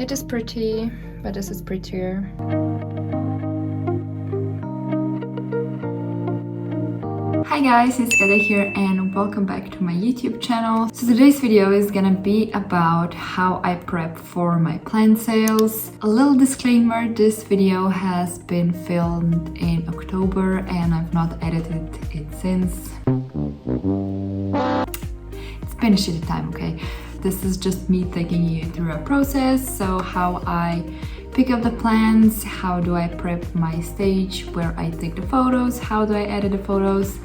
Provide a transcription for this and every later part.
It is pretty, but this is prettier. Hi guys, it's Eda here and welcome back to my YouTube channel. So today's video is gonna be about how I prep for my plant sales. A little disclaimer, this video has been filmed in October and I've not edited it since. It's been a shitty time, okay? This is just me taking you through a process, so how I pick up the plants, how do I prep my stage where I take the photos, how do I edit the photos,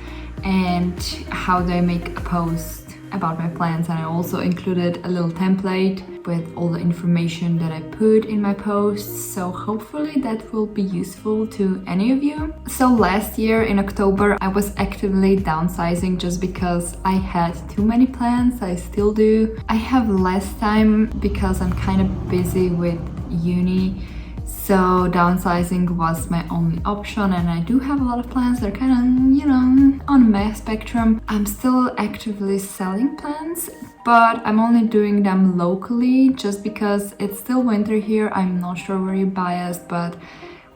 and how do I make a post about my plants. And I also included a little template with all the information that I put in my posts, so hopefully that will be useful to any of you. So last year in October I was actively downsizing just because I had too many plants. I still do. I have less time because I'm kind of busy with uni, so downsizing was my only option, and I do have a lot of plants that are kind of, you know, on my spectrum. I'm still actively selling plants, but I'm only doing them locally just because it's still winter here. I'm not sure where you're biased, but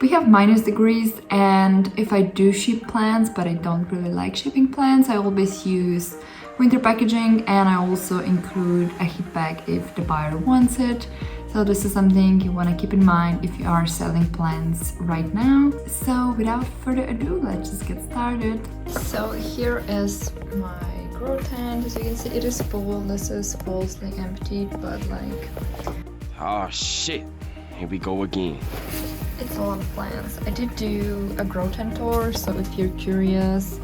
we have -degrees, and if I do ship plants, but I don't really like shipping plants, I always use winter packaging, and I also include a heat bag if the buyer wants it. So this is something you want to keep in mind if you are selling plants right now. So without further ado, let's just get started. So here is my grow tent. As you can see, it is full. This is mostly empty, but like... Oh shit, here we go again. It's a lot of plants. I did do a grow tent tour, so if you're curious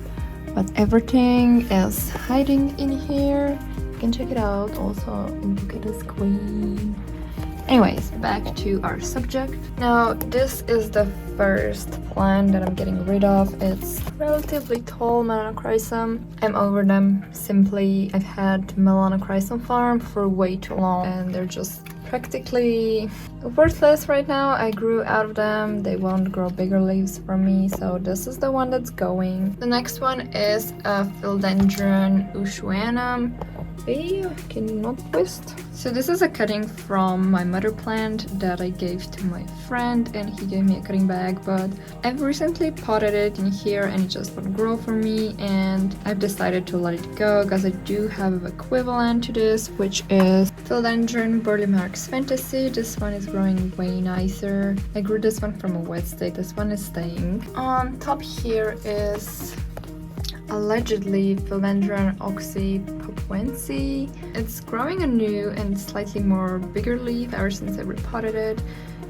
what everything is hiding in here, you can check it out. Also, look at this queen. Anyways, back to our subject. Now, this is the first plant that I'm getting rid of. It's relatively tall melanochrysum. I'm over them simply. I've had melanochrysum farm for way too long and they're just practically worthless right now. I grew out of them. They won't grow bigger leaves for me, so this is the one that's going. The next one is a philodendron ushuanum. I cannot twist. So this is a cutting from my mother plant that I gave to my friend, and he gave me a cutting bag, but I've recently potted it in here and it just won't grow for me, and I've decided to let it go because I do have an equivalent to this, which is philodendron burleymarks fantasy. This one is growing way nicer. I grew this one from a wet state. This one is staying. On top here is allegedly philodendron oxypapuense. It's growing anew and slightly more bigger leaf ever since I repotted it.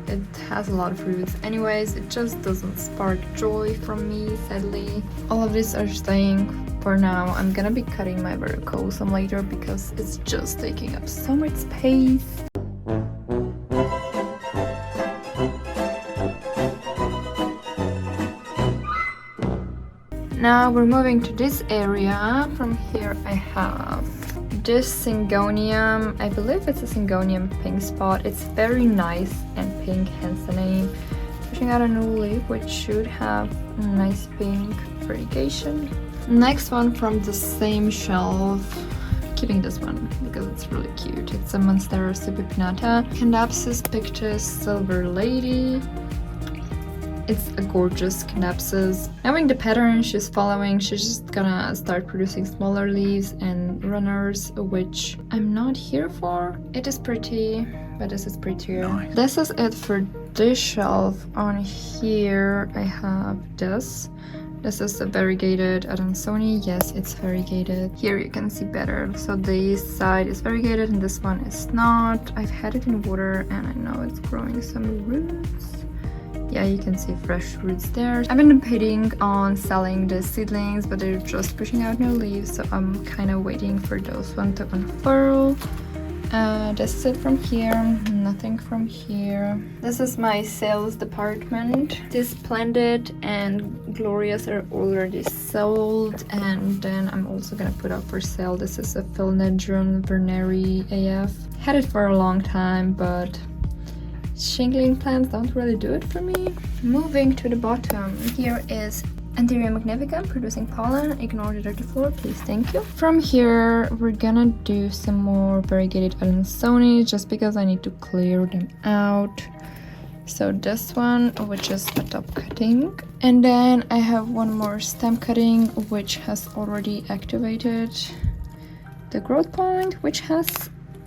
It has a lot of roots. Anyways, it just doesn't spark joy from me, sadly. All of these are staying for now. I'm gonna be cutting my verrucosum later because it's just taking up so much space. Now we're moving to this area. From here I have this syngonium. I believe it's a syngonium pink spot. It's very nice and pink, hence the name. Pushing out a new leaf which should have a nice pink variegation. Next one from the same shelf. Keeping this one because it's really cute. It's a Monstera subipinata. Candapsis pictus silver lady. It's a gorgeous candapsis. Knowing the pattern she's following, she's just gonna start producing smaller leaves and runners, which I'm not here for. It is pretty, but this is prettier. Nice. This is it for this shelf. On here I have this. This is a variegated adansoniia. Yes, it's variegated. Here you can see better. So this side is variegated and this one is not. I've had it in water and I know it's growing some roots. Yeah, you can see fresh roots there. I've been debating on selling the seedlings, but they're just pushing out new leaves, so I'm kind of waiting for those ones to unfurl. This is it from here, nothing from here. This is my sales department. This Splendid and Glorious are already sold, and then I'm also gonna put up for sale. This is a philodendron verneri AF. Had it for a long time, but shingling plants don't really do it for me. Moving to the bottom, here is Antheria magnificum, producing pollen. Ignore the dirty floor, please, thank you. From here, we're gonna do some more variegated adansoniia, just because I need to clear them out. So this one, which is a top cutting. And then I have one more stem cutting, which has already activated the growth point, which has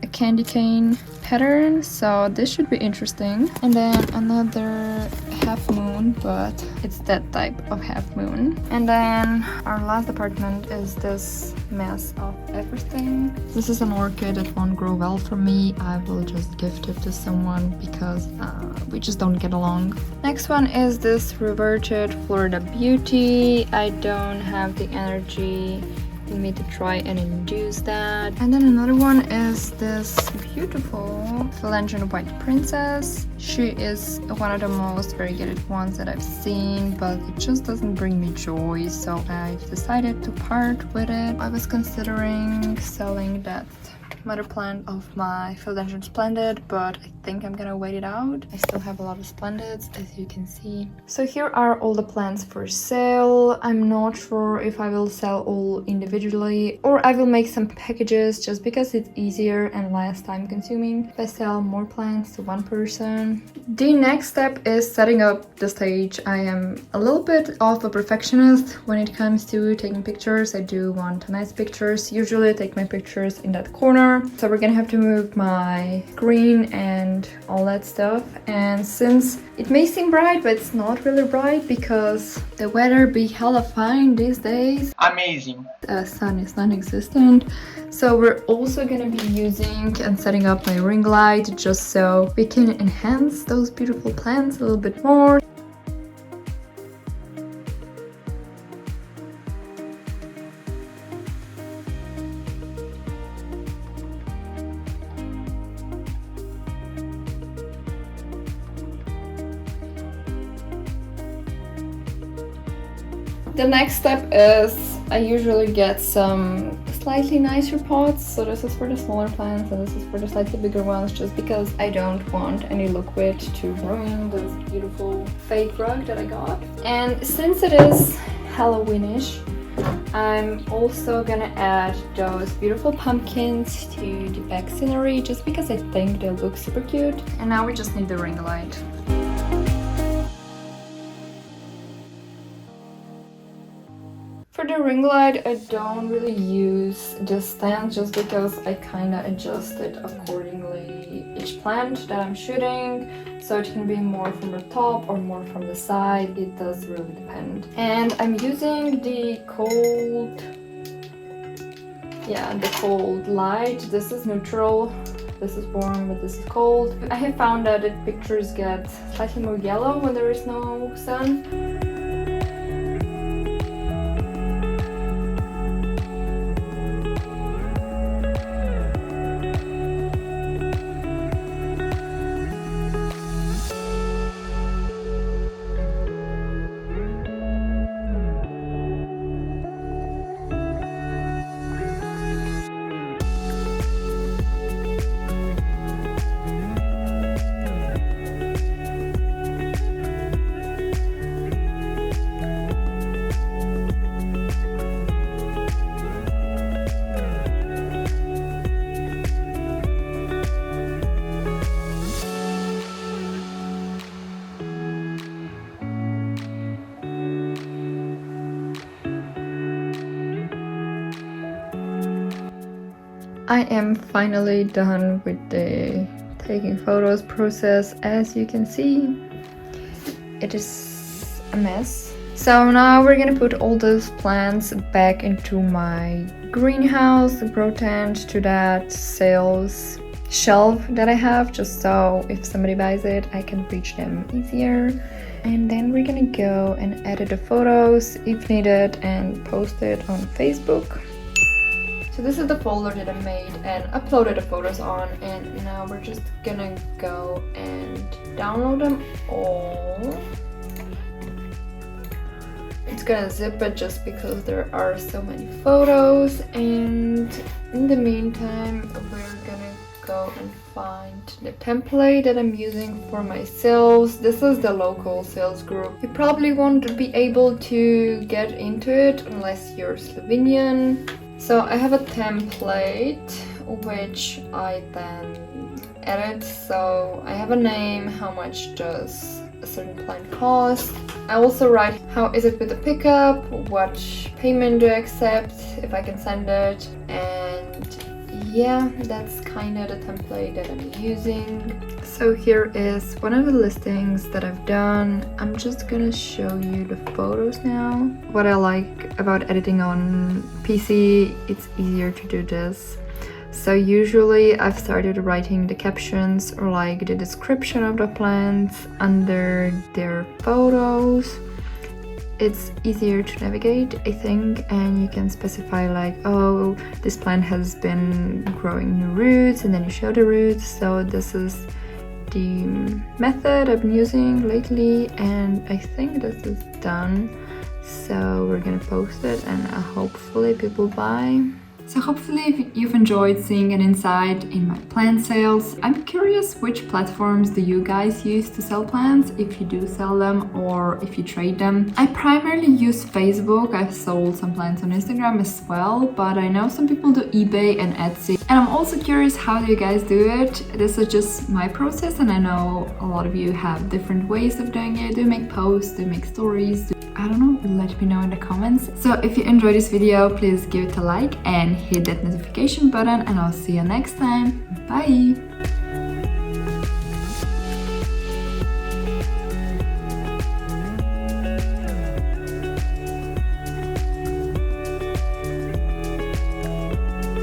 a candy cane pattern, so this should be interesting. And then another half moon, but it's that type of half moon. And then our last department is this mess of everything. This is an orchid that won't grow well for me. I will just gift it to someone because we just don't get along. Next one is this reverted Florida Beauty. I don't have the energy in me to try and induce that. And then another one is this beautiful Philodendron White Princess. She is one of the most variegated ones that I've seen, but it just doesn't bring me joy, so I've decided to part with it. I was considering selling that mother plant of my Philodendron Splendid, but I think I'm gonna wait it out. I still have a lot of Splendids, as you can see. So here are all the plants for sale. I'm not sure if I will sell all individually or I will make some packages just because it's easier and less time consuming if I sell more plants to one person. The next step is setting up the stage. I am a little bit of a perfectionist when it comes to taking pictures. I do want nice pictures. Usually I take my pictures in that corner. So we're gonna have to move my screen and all that stuff. And since it may seem bright, but it's not really bright because the weather be hella fine these days. Amazing. The sun is non-existent. So we're also gonna be using and setting up my ring light just so we can enhance those beautiful plants a little bit more. The next step is I usually get some slightly nicer pots. So this is for the smaller plants and this is for the slightly bigger ones, just because I don't want any liquid to ruin this beautiful fake rug that I got. And since it is Halloweenish, I'm also gonna add those beautiful pumpkins to the back scenery just because I think they look super cute. And now we just need the ring light. For the ring light, I don't really use the stand just because I kind of adjust it accordingly each plant that I'm shooting, so it can be more from the top or more from the side. It does really depend. And I'm using the cold light. This is neutral, this is warm, but this is cold. I have found that the pictures get slightly more yellow when there is no sun. I am finally done with the taking photos process. As you can see, it is a mess. So now we're gonna put all those plants back into my greenhouse, grow tent, to that sales shelf that I have, just so if somebody buys it, I can reach them easier. And then we're gonna go and edit the photos if needed and post it on Facebook. So this is the folder that I made and uploaded the photos on, and now we're just gonna go and download them all. It's gonna zip it just because there are so many photos, and in the meantime we're gonna go and find the template that I'm using for my sales. This is the local sales group. You probably won't be able to get into it unless you're Slovenian. So I have a template which I then edit. So I have a name, how much does a certain plan cost. I also write how is it with the pickup, what payment do I accept, if I can send it, and yeah, that's kind of the template that I'm using. So here is one of the listings that I've done. I'm just gonna show you the photos now. What I like about editing on PC, it's easier to do this. So usually I've started writing the captions or like the description of the plants under their photos. It's easier to navigate, I think, and you can specify like, oh, this plant has been growing new roots, and then you show the roots. So this is the method I've been using lately, and I think this is done. So we're gonna post it, and hopefully people buy. So hopefully you've enjoyed seeing an insight in my plant sales. I'm curious, which platforms do you guys use to sell plants, if you do sell them or if you trade them? I primarily use Facebook. I've sold some plants on Instagram as well, but I know some people do eBay and Etsy. And I'm also curious, how do you guys do it? This is just my process, and I know a lot of you have different ways of doing it. Do you make posts? Do you make stories? I don't know, let me know in the comments. So if you enjoyed this video, please give it a like and hit that notification button, and I'll see you next time. Bye!